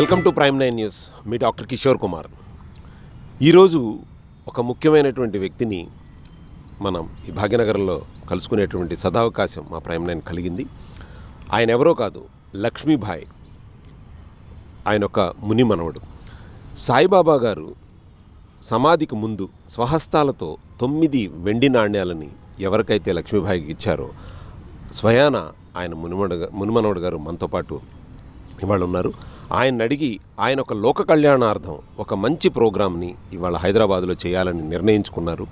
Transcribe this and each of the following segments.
Welcome to prime 9 news. Me doctor Kishore Kumar. ఈరోజు ఒక ముఖ్యమైనటువంటి వ్యక్తిని మనం ఈ భాగ్యనగరంలో కలుసుకునేటువంటి సదావకాశం మా ప్రైమ్ 9 కలిగింది. ఆయన ఎవరో కాదు, లక్ష్మీబాయి. ఆయన ఒక ముని మనవడు. సాయిబాబా గారు సమాధికి ముందు స్వహస్తాలతో 9 వెండి నాణ్యాలని ఎవరికైతే లక్ష్మీబాయికి ఇచ్చారో స్వయాన ఆయన మునిమనవడు గారు మనతో పాటు ఇవాళ ఉన్నారు. ఆయన అడిగి ఆయన ఒక లోక కళ్యాణార్థం ఒక మంచి ప్రోగ్రామ్ని ఇవాళ హైదరాబాదులో చేయాలని నిర్ణయించుకున్నారు.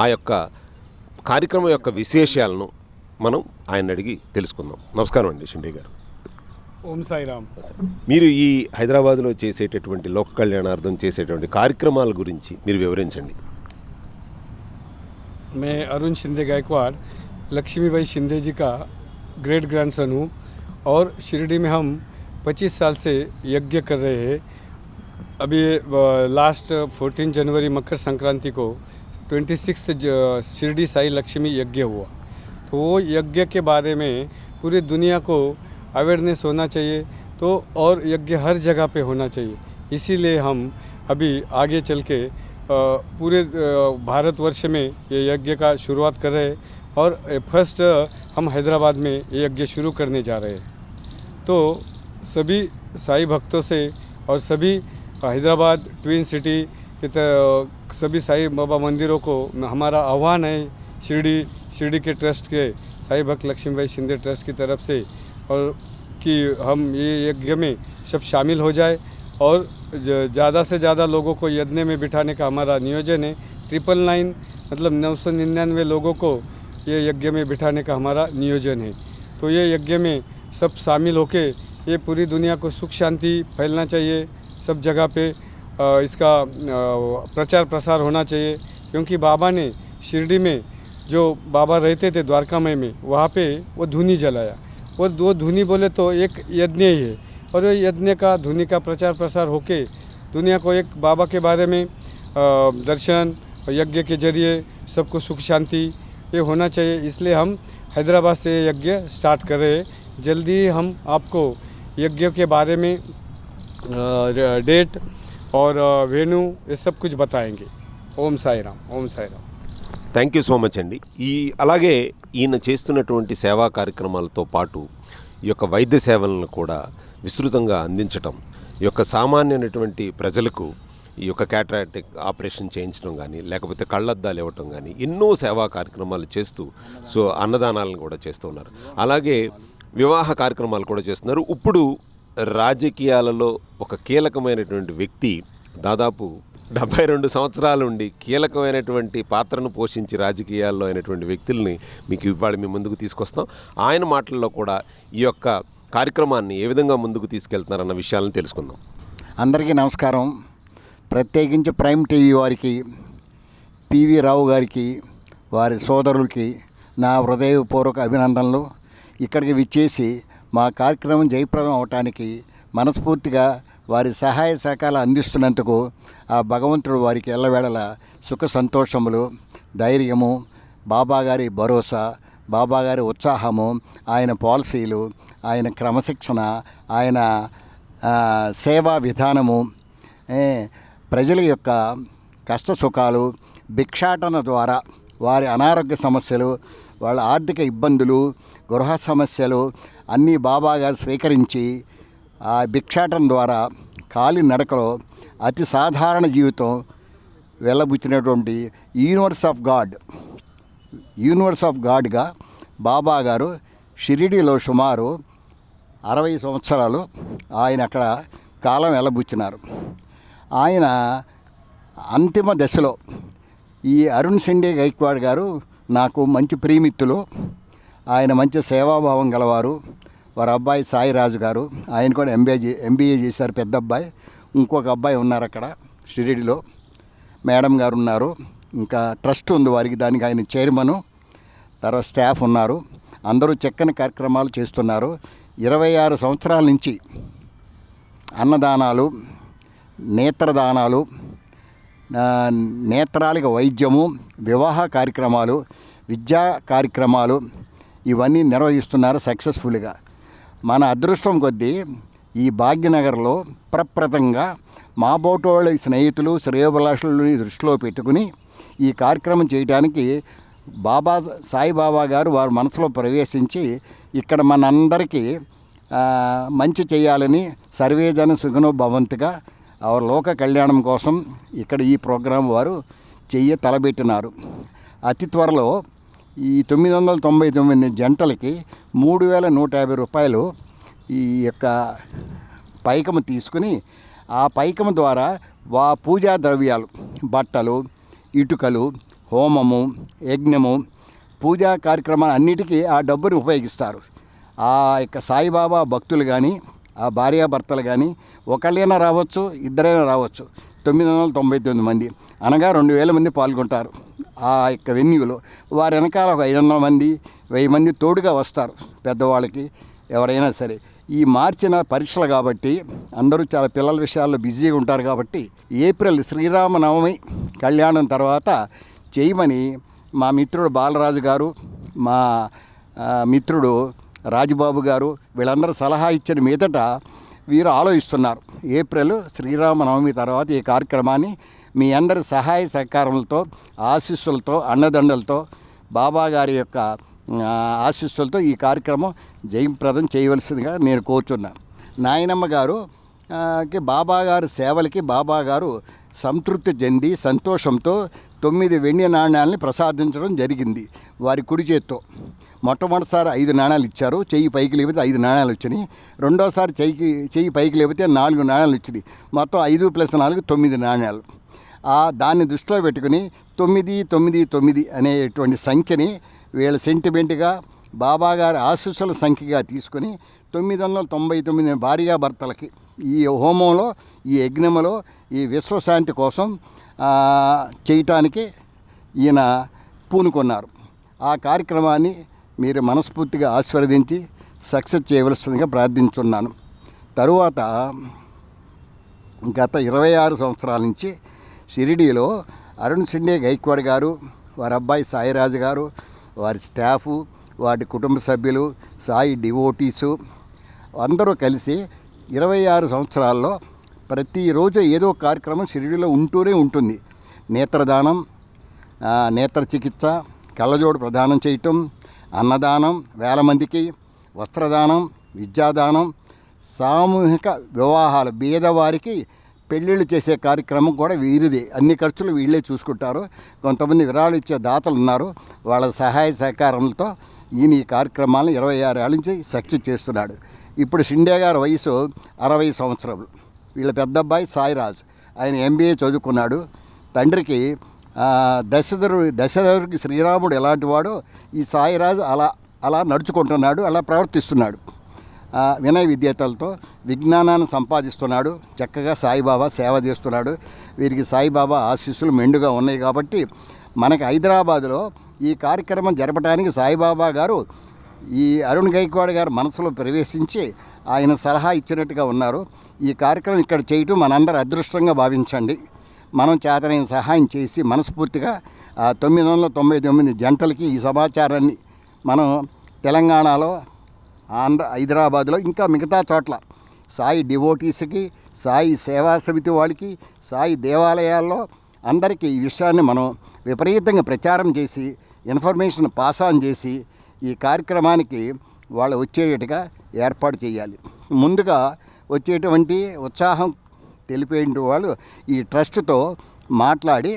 ఆ యొక్క కార్యక్రమం యొక్క విశేషాలను మనం ఆయన అడిగి తెలుసుకుందాం. నమస్కారం అండి షిండే గారు. ఓం సాయిరామ్. మీరు ఈ హైదరాబాదులో చేసేటటువంటి లోక కళ్యాణార్థం చేసేటువంటి కార్యక్రమాల గురించి మీరు వివరించండి. मैं अरुण शिंदे गायकवाड़ लक्ष्मीबाई शिंदे जी का ग्रेट ग्रैंडसन हूँ और शिरडी में हम 25 साल से यज्ञ कर रहे हैं. अभी लास्ट 14 जनवरी मकर संक्रांति को 26 शिरडी साई लक्ष्मी यज्ञ हुआ. तो वो यज्ञ के बारे में पूरी दुनिया को अवेयरनेस होना चाहिए, तो और यज्ञ हर जगह पे होना चाहिए. इसीलिए हम अभी आगे चल के पूरे भारतवर्ष में ये यज्ञ का शुरुआत कर रहे हैं और फर्स्ट हम हैदराबाद में ये यज्ञ शुरू करने जा रहे हैं. तो सभी साई भक्तों से और सभी हैदराबाद ट्विन सिटी के सभी साई बाबा मंदिरों को हमारा आह्वान है, शिरडी के ट्रस्ट के साई भक्त लक्ष्मीबाई शिंदे ट्रस्ट की तरफ से, और कि हम ये यज्ञ में सब शामिल हो जाए और ज़्यादा से ज़्यादा लोगों को यज्ञ में बिठाने का हमारा नियोजन है. 999 मतलब 999 लोगों को ये यज्ञ में बिठाने का हमारा नियोजन है. तो ये यज्ञ में सब शामिल होके ये पूरी दुनिया को सुख शांति फैलना चाहिए. सब जगह पे इसका प्रचार प्रसार होना चाहिए, क्योंकि बाबा ने शिरडी में जो बाबा रहते थे द्वारकामय में, वहाँ पे वो धुनी जलाया. और वो धुनी बोले तो एक यज्ञ ही है, और ये यज्ञ का धुनी का प्रचार प्रसार होके दुनिया को एक बाबा के बारे में दर्शन यज्ञ के जरिए सबको सुख शांति ये होना चाहिए. इसलिए हम हैदराबाद से यज्ञ स्टार्ट कर रहे हैं. जल्दी हम आपको यज्ञ के बारे में डेट और वेन्यू ये सब कुछ बताएंगे. Om Sairam. Om Sairam. Thank you so much అండి. అలాగే ఈయన చేస్తున్నటువంటి సేవా కార్యక్రమాలతో పాటు ఈ యొక్క వైద్య సేవలను కూడా విస్తృతంగా అందించటం, ఈ యొక్క సామాన్యమైనటువంటి ప్రజలకు ఈ యొక్క క్యాటరాక్ట్ ఆపరేషన్ చేయించడం కానీ, లేకపోతే కళ్ళద్దాలు ఇవ్వటం కానీ, ఎన్నో సేవా కార్యక్రమాలు చేస్తూ అన్నదానాలను కూడా చేస్తూ ఉన్నారు. అలాగే వివాహ కార్యక్రమాలు కూడా చేస్తున్నారు. ఇప్పుడు రాజకీయాలలో ఒక కీలకమైనటువంటి వ్యక్తి, దాదాపు 72 సంవత్సరాల నుండి కీలకమైనటువంటి పాత్రను పోషించి రాజకీయాల్లో అయినటువంటి వ్యక్తుల్ని మీకు ఇవాళ మీ ముందుకు తీసుకొస్తాం. ఆయన మాటల్లో కూడా ఈ యొక్క కార్యక్రమాన్ని ఏ విధంగా ముందుకు తీసుకెళ్తున్నారన్న విషయాలను తెలుసుకుందాం. అందరికీ నమస్కారం. ప్రత్యేకించి ప్రైమ్ టీవీ వారికి, పివి రావు గారికి, వారి సోదరులకి నా హృదయపూర్వక అభినందనలు. ఇక్కడికి విచ్చేసి మా కార్యక్రమం జయప్రదం అవటానికి మనస్ఫూర్తిగా వారి సహాయ సహకారాలు అందిస్తున్నందుకు ఆ భగవంతుడు వారికి ఎల్లవేళల సుఖ సంతోషములు, ధైర్యము, బాబాగారి భరోసా, బాబాగారి ఉత్సాహము, ఆయన పాలసీలు, ఆయన క్రమశిక్షణ, ఆయన సేవా విధానము, ప్రజల యొక్క కష్ట సుఖాలు, భిక్షాటన ద్వారా వారి అనారోగ్య సమస్యలు, వాళ్ళ ఆర్థిక ఇబ్బందులు, గృహ సమస్యలు అన్నీ బాబాగారు స్వీకరించి ఆ భిక్షాటన ద్వారా కాలి నడకలో అతి సాధారణ జీవితం వెళ్ళబుచ్చినటువంటి యూనివర్స్ ఆఫ్ గాడ్గా బాబా గారు షిరిడీలో సుమారు 60 సంవత్సరాలు ఆయన అక్కడ కాలం వెళ్ళబుచ్చినారు. ఆయన అంతిమ దశలో ఈ అరుణ్ షిండే గైక్వాడ్ గారు నాకు మంచి ప్రియమిత్రులు. ఆయన మంచి సేవాభావం గలవారు. వారి అబ్బాయి సాయిరాజు గారు, ఆయన కూడా ఎంబీఏ చేశారు, పెద్ద అబ్బాయి. ఇంకొక అబ్బాయి ఉన్నారు అక్కడ షిరిడీలో, మేడం గారు ఉన్నారు. ఇంకా ట్రస్ట్ ఉంది వారికి, దానికి ఆయన చైర్మను, తర్వాత స్టాఫ్ ఉన్నారు. అందరూ చక్కని కార్యక్రమాలు చేస్తున్నారు. 26 సంవత్సరాల నుంచి అన్నదానాలు, నేత్రదానాలు, నేత్రాలకు వైద్యము, వివాహ కార్యక్రమాలు, విద్యా కార్యక్రమాలు ఇవన్నీ నిర్వహిస్తున్నారు సక్సెస్ఫుల్గా. మన అదృష్టం కొద్దీ ఈ భాగ్యనగర్లో ప్రప్రథంగా మా బోటోళ్ళ స్నేహితులు శ్రేయోభిలాషులను దృష్టిలో పెట్టుకుని ఈ కార్యక్రమం చేయడానికి సాయిబాబా గారు వారి మనసులో ప్రవేశించి ఇక్కడ మనందరికీ మంచి చేయాలని సర్వేజన సుఖనో భవంతుగా లోక కళ్యాణం కోసం ఇక్కడ ఈ ప్రోగ్రాం వారు తలబెట్టినారు. అతి త్వరలో ఈ 999 జంటలకి 3,150 రూపాయలు ఈ యొక్క పైకము తీసుకుని ఆ పైకము ద్వారా పూజా ద్రవ్యాలు, బట్టలు, ఇటుకలు, హోమము, యజ్ఞము, పూజా కార్యక్రమాలు అన్నిటికీ ఆ డబ్బుని ఉపయోగిస్తారు. ఆ యొక్క సాయిబాబా భక్తులు కానీ ఆ భార్యాభర్తలు కానీ ఒకళ్ళైనా రావచ్చు, ఇద్దరైనా రావచ్చు. 999 మంది అనగా 2,000 మంది పాల్గొంటారు ఆ యొక్క వెన్యూలో. వారి వెనకాల ఒక 500 మంది 1000 మంది తోడుగా వస్తారు. పెద్దవాళ్ళకి ఎవరైనా సరే ఈ మార్చిన పరీక్షలు కాబట్టి అందరూ చాలా పిల్లల విషయాల్లో బిజీగా ఉంటారు కాబట్టి ఏప్రిల్ శ్రీరామనవమి కళ్యాణం తర్వాత చేయమని మా మిత్రుడు బాలరాజు గారు, మా మిత్రుడు రాజుబాబు గారు వీళ్ళందరూ సలహా ఇచ్చిన మీదట వీరు ఆలోచిస్తున్నారు. ఏప్రిల్ శ్రీరామనవమి తర్వాత ఈ కార్యక్రమాన్ని మీ అందరి సహాయ సహకారాలతో, ఆశీస్సులతో, అండదండలతో, బాబా గారి యొక్క ఆశీస్సులతో ఈ కార్యక్రమం జయప్రదం చేయవలసిందిగా నేను కోరుచున్నాను. నాయనమ్మ గారు బాబా గారి సేవలకి బాబా గారు సంతృప్తి చెంది సంతోషంతో 9 వెండి నాణ్యాలని ప్రసాదించడం జరిగింది వారి కుడి చేత్తో. మొట్టమొదటిసారి 5 నాణ్యాలు ఇచ్చారు. చెయ్యి పైకి లేపితే 5 నాణ్యాలు వచ్చినాయి. రెండోసారి చెయ్యి పైకి లేపితే 4 నాణ్యాలు వచ్చినాయి. మొత్తం 5 + 4 9 నాణ్యాలు. దాన్ని దృష్టిలో పెట్టుకుని 999 అనేటువంటి సంఖ్యని వీళ్ళ సెంటిమెంట్గా బాబా గారి ఆశీస్సుల సంఖ్యగా తీసుకుని 999 భార్యాభర్తలకి ఈ హోమంలో, ఈ యజ్ఞంలో, ఈ విశ్వశాంతి కోసం చేయటానికి ఈయన పూనుకున్నారు. ఆ కార్యక్రమాన్ని మీరు మనస్ఫూర్తిగా ఆశీర్వదించి సక్సెస్ చేయవలసిందిగా ప్రార్థించున్నాను. తరువాత గత 26 సంవత్సరాల నుంచి షిరిడీలో అరుణ్ షిండే గైక్వాడ్ గారు, వారి అబ్బాయి సాయిరాజు గారు, వారి స్టాఫు, వారి కుటుంబ సభ్యులు, సాయి డివోటీసు అందరూ కలిసి 26 సంవత్సరాల్లో ప్రతిరోజు ఏదో కార్యక్రమం షిరిడీలో ఉంటూనే ఉంటుంది. నేత్రదానం, నేత్ర చికిత్స, కళ్ళజోడు ప్రదానం చేయటం, అన్నదానం 1000 మందికి, వస్త్రదానం, విద్యాదానం, సామూహిక వివాహాలు, బీదవారికి పెళ్ళిళ్ళు చేసే కార్యక్రమం కూడా వీరిదే. అన్ని ఖర్చులు వీళ్ళే చూసుకుంటారు. కొంతమంది విరాళాలు ఇచ్చే దాతలు ఉన్నారు. వాళ్ళ సహాయ సహకారంతో ఈయన ఈ కార్యక్రమాలను 26 ఏళ్ళ నుంచి సక్సెస్ చేస్తున్నాడు. ఇప్పుడు షిండే గారి వయసు 60 సంవత్సరాలు. వీళ్ళ పెద్ద అబ్బాయి సాయిరాజ్, ఆయన MBA చదువుకున్నాడు. తండ్రికి దశరథుడికి శ్రీరాముడు ఎలాంటి వాడో ఈ సాయిరాజు అలా నడుచుకుంటున్నాడు, అలా ప్రవర్తిస్తున్నాడు. వినయ విద్యాతలతో విజ్ఞానాన్ని సంపాదిస్తున్నాడు. చక్కగా సాయిబాబా సేవ చేస్తున్నాడు. వీరికి సాయిబాబా ఆశీస్సులు మెండుగా ఉన్నాయి. కాబట్టి మనకి హైదరాబాదులో ఈ కార్యక్రమం జరపడానికి సాయిబాబా గారు ఈ అరుణ్ గైక్వాడ్ గారు మనసులో ప్రవేశించి ఆయన సలహా ఇచ్చినట్టుగా ఉన్నారు. ఈ కార్యక్రమం ఇక్కడ చేయటం మనందరూ అదృష్టంగా భావించండి. మనం చేతనైన సహాయం చేసి మనస్ఫూర్తిగా 999 జంటలకి ఈ సమాచారాన్ని మనం తెలంగాణలో, హైదరాబాద్లో, ఇంకా మిగతా చోట్ల సాయి డివోటీస్కి, సాయి సేవా సమితి వాళ్ళకి, సాయి దేవాలయాల్లో అందరికీ ఈ విషయాన్ని మనం విపరీతంగా ప్రచారం చేసి ఇన్ఫర్మేషన్ పాస్ ఆన్ చేసి ఈ కార్యక్రమానికి వాళ్ళు వచ్చేటట్టుగా ఏర్పాటు చేయాలి. ముందుగా వచ్చేటువంటి ఉత్సాహం తెలిపేటువంటి వాళ్ళు ఈ ట్రస్ట్తో మాట్లాడి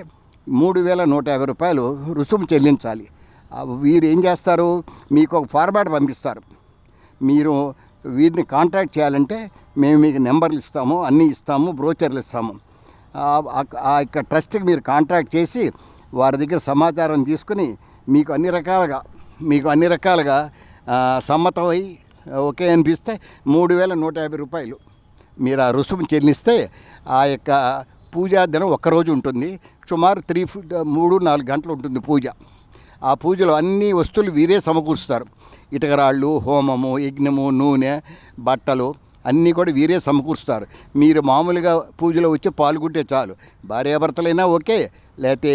3,150 రూపాయలు రుసుము చెల్లించాలి. వీరు ఏం చేస్తారు, మీకు ఒక ఫార్మాట్ పంపిస్తారు. మీరు వీరిని కాంటాక్ట్ చేయాలంటే మేము మీకు నెంబర్లు ఇస్తాము, అన్నీ ఇస్తాము, బ్రోచర్లు ఇస్తాము. ఆ యొక్క ట్రస్ట్కి మీరు కాంటాక్ట్ చేసి వారి దగ్గర సమాచారం తీసుకుని మీకు అన్ని రకాలుగా సమ్మతమై ఓకే అనిపిస్తే 3,150 రూపాయలు మీరు ఆ రుసుము చెల్లిస్తే ఆ యొక్క పూజా దినం ఒక్కరోజు ఉంటుంది. సుమారు 3-4 గంటలు ఉంటుంది పూజ. ఆ పూజలో అన్ని వస్తువులు వీరే సమకూరుస్తారు. ఇటుకరాళ్ళు, హోమము, యజ్ఞము, నూనె, బట్టలు అన్నీ కూడా వీరే సమకూరుస్తారు. మీరు మామూలుగా పూజలో వచ్చి పాల్గొంటే చాలు. భార్యాభర్తలైనా ఓకే, లేకపోతే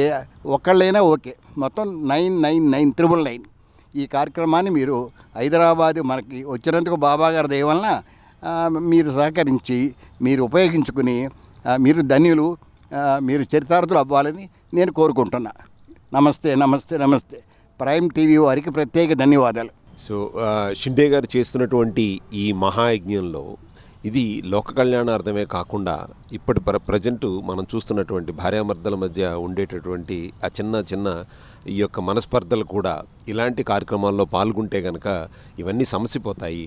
ఒకళ్ళైనా ఓకే. మొత్తం 999 ఈ కార్యక్రమాన్ని మీరు హైదరాబాద్ మనకి వచ్చినందుకు బాబా గారి దయ వలన మీరు సహకరించి మీరు ఉపయోగించుకుని మీరు ధన్యులు, మీరు చరితార్థులు అవ్వాలని నేను కోరుకుంటున్నా. నమస్తే నమస్తే నమస్తే. ప్రైమ్ టీవీ వారికి ప్రత్యేక ధన్యవాదాలు. సో షిండే గారు చేస్తున్నటువంటి ఈ మహాయజ్ఞంలో ఇది లోక కళ్యాణార్థమే కాకుండా ఇప్పటి ప్రజెంటు మనం చూస్తున్నటువంటి భార్యాభర్తల మధ్య ఉండేటటువంటి ఆ చిన్న ఈ యొక్క మనస్పర్ధలు కూడా ఇలాంటి కార్యక్రమాల్లో పాల్గొంటే కనుక ఇవన్నీ సమసిపోతాయి.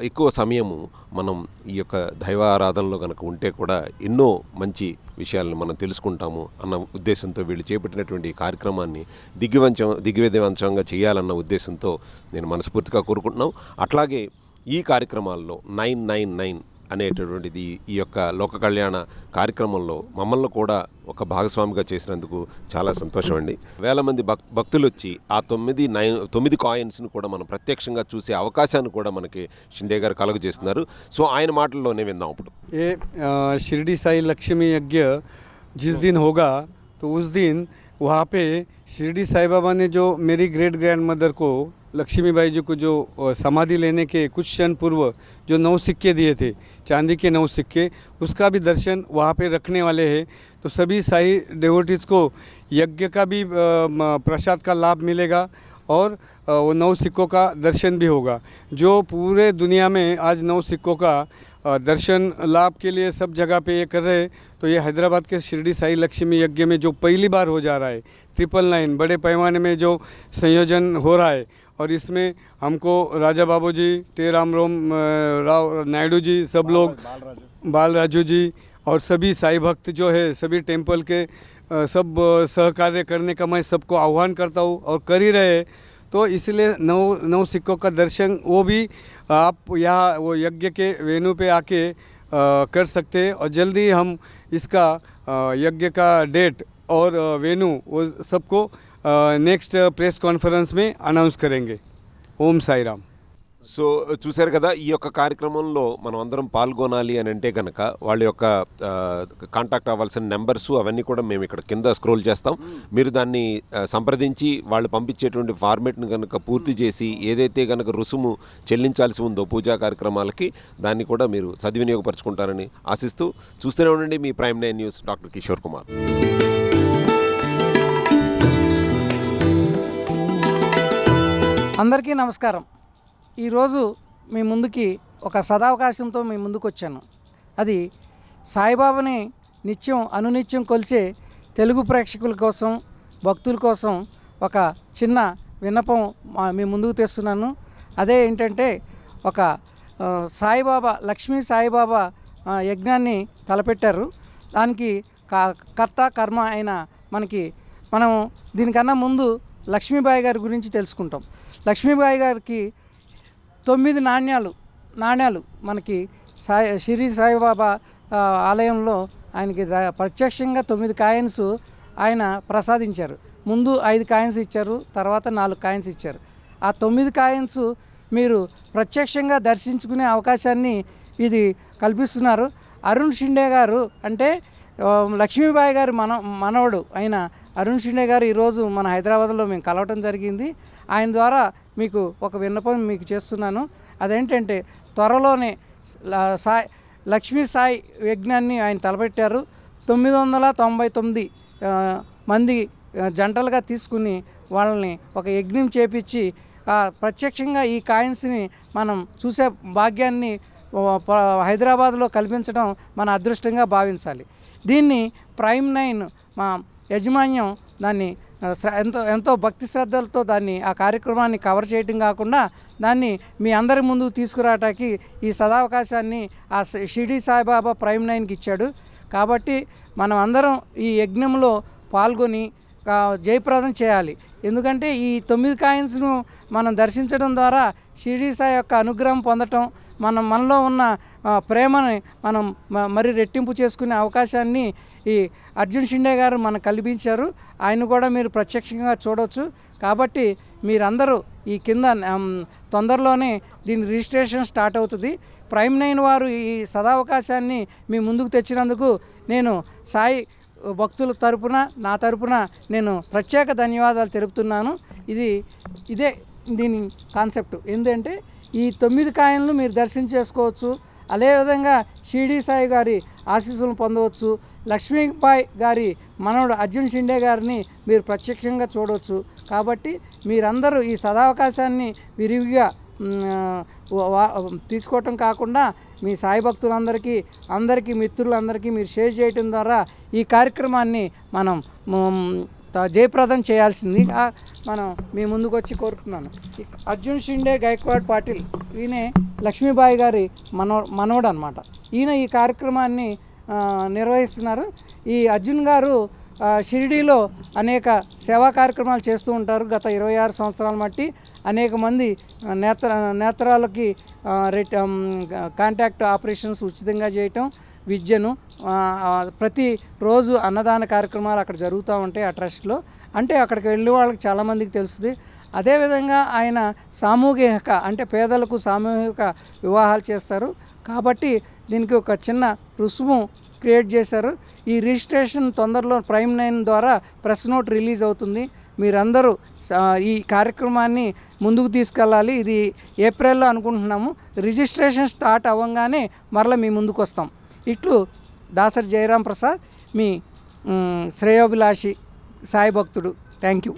ఎక్కువ సమయము మనం ఈ యొక్క దైవారాధనలో కనుక ఉంటే కూడా ఎన్నో మంచి విషయాలను మనం తెలుసుకుంటాము అన్న ఉద్దేశంతో వీళ్ళు చేపట్టినటువంటి ఈ కార్యక్రమాన్ని దిగ్విజయవంతంగా చేయాలన్న ఉద్దేశంతో నేను మనస్ఫూర్తిగా కోరుకుంటున్నాం. అట్లాగే ఈ కార్యక్రమాల్లో 999 అనేటటువంటిది ఈ యొక్క లోక కళ్యాణ కార్యక్రమంలో మమ్మల్ని కూడా ఒక భాగస్వామిగా చేసినందుకు చాలా సంతోషం అండి. వేల మంది భక్తులు వచ్చి ఆ 9 కాయిన్స్ను కూడా మనం ప్రత్యక్షంగా చూసే అవకాశాన్ని కూడా మనకి షిండే గారు కలుగజేస్తున్నారు. సో ఆయన మాటల్లోనే విందాం ఇప్పుడు. ये शिरडी साई लक्ष्मी यज्ञ जिस दिन होगा तो उस दिन वहाँ पे शिरडी साई बाबा ने जो मेरी ग्रेट ग्रैंड मदर को लक्ष्मीबाई जी को जो समाधि लेने के कुछ क्षण पूर्व जो 9 सिक्के दिए थे, चांदी के 9 सिक्के, उसका भी दर्शन वहाँ पे रखने वाले हैं. तो सभी साई डेवोटीज को यज्ञ का भी प्रसाद का लाभ मिलेगा और वो 9 सिक्कों का दर्शन भी होगा. जो पूरे दुनिया में आज 9 सिक्कों का दर्शन लाभ के लिए सब जगह पे ये कर रहे हैं. तो ये हैदराबाद के शिरडी साई लक्ष्मी यज्ञ में जो पहली बार हो जा रहा है, 999 बड़े पैमाने में जो संयोजन हो रहा है, और इसमें हमको राजा बाबू जी, टे राम राव नायडू जी, सब लोग, बाल राजू जी और सभी साई भक्त जो है सभी टेम्पल के सब सहकार्य करने का मैं सबको आह्वान करता हूँ और कर ही रहे. तो इसलिए 9 सिक्कों का दर्शन वो भी आप यहाँ वो यज्ञ के वेन्यू पे आके कर सकते हैं. और जल्दी हम इसका यज्ञ का डेट और वेन्यू वो सबको नेक्स्ट प्रेस कॉन्फ्रेंस में अनाउंस करेंगे. ओम साई राम. సో చూశారు కదా, ఈ యొక్క కార్యక్రమంలో మనం అందరం పాల్గొనాలి అని అంటే కనుక వాళ్ళ యొక్క కాంటాక్ట్ అవ్వాల్సిన నెంబర్స్ అవన్నీ కూడా మేము ఇక్కడ కింద స్క్రోల్ చేస్తాం. మీరు దాన్ని సంప్రదించి వాళ్ళు పంపించేటువంటి ఫార్మేట్ని కనుక పూర్తి చేసి ఏదైతే కనుక రుసుము చెల్లించాల్సి ఉందో పూజా కార్యక్రమాలకి దాన్ని కూడా మీరు సద్వినియోగపరచుకుంటారని ఆశిస్తూ చూస్తూనే ఉండండి మీ prime 9 news. Doctor Kishore Kumar. అందరికీ నమస్కారం. ఈరోజు మీ ముందుకి ఒక సదావకాశంతో మీ ముందుకు వచ్చాను. అది సాయిబాబాని అనునిత్యం కొలిసే తెలుగు ప్రేక్షకుల కోసం, భక్తుల కోసం ఒక చిన్న విన్నపం మీ ముందుకు తెస్తున్నాను. అదే ఏంటంటే ఒక సాయిబాబా లక్ష్మీ సాయిబాబా యజ్ఞాన్ని తలపెట్టారు. దానికి కర్త కర్మ అయిన మనం దీనికన్నా ముందు లక్ష్మీబాయి గారి గురించి తెలుసుకుంటాం. లక్ష్మీబాయి గారికి 9 నాణ్యాలు మనకి షిరిడి సాయిబాబా ఆలయంలో ఆయనకి ప్రత్యక్షంగా 9 కాయిన్స్ ఆయన ప్రసాదించారు. ముందు 5 కాయిన్స్ ఇచ్చారు, తర్వాత 4 కాయిన్స్ ఇచ్చారు. ఆ 9 కాయిన్స్ మీరు ప్రత్యక్షంగా దర్శించుకునే అవకాశాన్ని ఇది కల్పిస్తున్నారు. అరుణ్ షిండే గారు అంటే లక్ష్మీబాయి గారి మనవడు అయిన అరుణ్ షిండే గారు ఈరోజు మన హైదరాబాద్లో మేము కలవటం జరిగింది. ఆయన ద్వారా మీకు ఒక విన్నపం మీకు చేస్తున్నాను. అదేంటంటే త్వరలోనే లక్ష్మీ సాయి యజ్ఞాన్ని ఆయన తలపెట్టారు. 999 మంది జంటలుగా తీసుకుని వాళ్ళని ఒక యజ్ఞం చేపించి ప్రత్యక్షంగా ఈ కాయిన్స్ని మనం చూసే భాగ్యాన్ని హైదరాబాద్లో కల్పించడం మన అదృష్టంగా భావించాలి. దీన్ని ప్రైమ్ 9 మా యాజమాన్యం దాన్ని ఎంతో భక్తి శ్రద్ధలతో ఆ కార్యక్రమాన్ని కవర్ చేయటం కాకుండా దాన్ని మీ అందరి ముందుకు తీసుకురావటానికి ఈ సదావకాశాన్ని ఆ షిరిడి సాయిబాబా ప్రైమ్ 9కి ఇచ్చాడు. కాబట్టి మనం అందరం ఈ యజ్ఞంలో పాల్గొని జయప్రదం చేయాలి. ఎందుకంటే ఈ 9 కాయిన్స్ను మనం దర్శించడం ద్వారా షిరిడి సాయి యొక్క అనుగ్రహం పొందటం, మనలో ఉన్న ప్రేమని మనం మరి రెట్టింపు చేసుకునే అవకాశాన్ని ఈ అర్జున్ షిండే గారు మనకు కల్పించారు. ఆయన కూడా మీరు ప్రత్యక్షంగా చూడవచ్చు. కాబట్టి మీరందరూ ఈ కింద తొందరలోనే దీని రిజిస్ట్రేషన్ స్టార్ట్ అవుతుంది. ప్రైమ్ 9 వారు ఈ సదావకాశాన్ని మీ ముందుకు తెచ్చినందుకు నేను సాయి భక్తుల తరపున నా తరపున నేను ప్రత్యేక ధన్యవాదాలు తెలుపుతున్నాను. ఇదే దీని కాన్సెప్ట్. ఏంటంటే ఈ 9 కాయలను మీరు దర్శనం చేసుకోవచ్చు. అదేవిధంగా షిరిడి సాయి గారి ఆశీస్సులను పొందవచ్చు. లక్ష్మీబాయి గారి మనవడు అర్జున్ షిండే గారిని మీరు ప్రత్యక్షంగా చూడవచ్చు. కాబట్టి మీరందరూ ఈ సదావకాశాన్ని విరివిగా తీసుకోవటం కాకుండా మీ సాయి భక్తులందరికీ మిత్రులందరికీ మీరు షేర్ చేయటం ద్వారా ఈ కార్యక్రమాన్ని మనం జయప్రదం చేయాల్సిందిగా మనం మీ ముందుకు వచ్చి కోరుతున్నాను. అర్జున్ షిండే గైక్వాడ్ పాటిల్ ఈయనే లక్ష్మీబాయి గారి మనవడు అనమాట. ఈయన ఈ కార్యక్రమాన్ని నిర్వహిస్తున్నారు. ఈ అర్జున్ గారు షిరిడీలో అనేక సేవా కార్యక్రమాలు చేస్తూ ఉంటారు. గత 26 సంవత్సరాల మట్టి అనేక మంది నేత్రాలకి కాంటాక్ట్ ఆపరేషన్స్ ఉచితంగా చేయటం, విద్యను ప్రతిరోజు అన్నదాన కార్యక్రమాలు అక్కడ జరుగుతూ ఉంటాయి ఆ ట్రస్ట్లో. అంటే అక్కడికి వెళ్ళే వాళ్ళకి చాలామందికి తెలుస్తుంది. అదేవిధంగా ఆయన సామూహిక అంటే పేదలకు సామూహిక వివాహాలు చేస్తారు. కాబట్టి దీనికి ఒక చిన్న రుసుము క్రియేట్ చేశారు. ఈ రిజిస్ట్రేషన్ తొందరలో ప్రైమ్ 9 ద్వారా ప్రెస్ నోట్ రిలీజ్ అవుతుంది. మీరందరూ ఈ కార్యక్రమాన్ని ముందుకు తీసుకెళ్ళాలి. ఇది ఏప్రిల్లో అనుకుంటున్నాము. రిజిస్ట్రేషన్ స్టార్ట్ అవ్వగానే మరలా మీ ముందుకు వస్తాం. ఇట్లు దాసరి జయరాం ప్రసాద్, మీ శ్రేయోభిలాషి సాయి భక్తుడు. Thank you.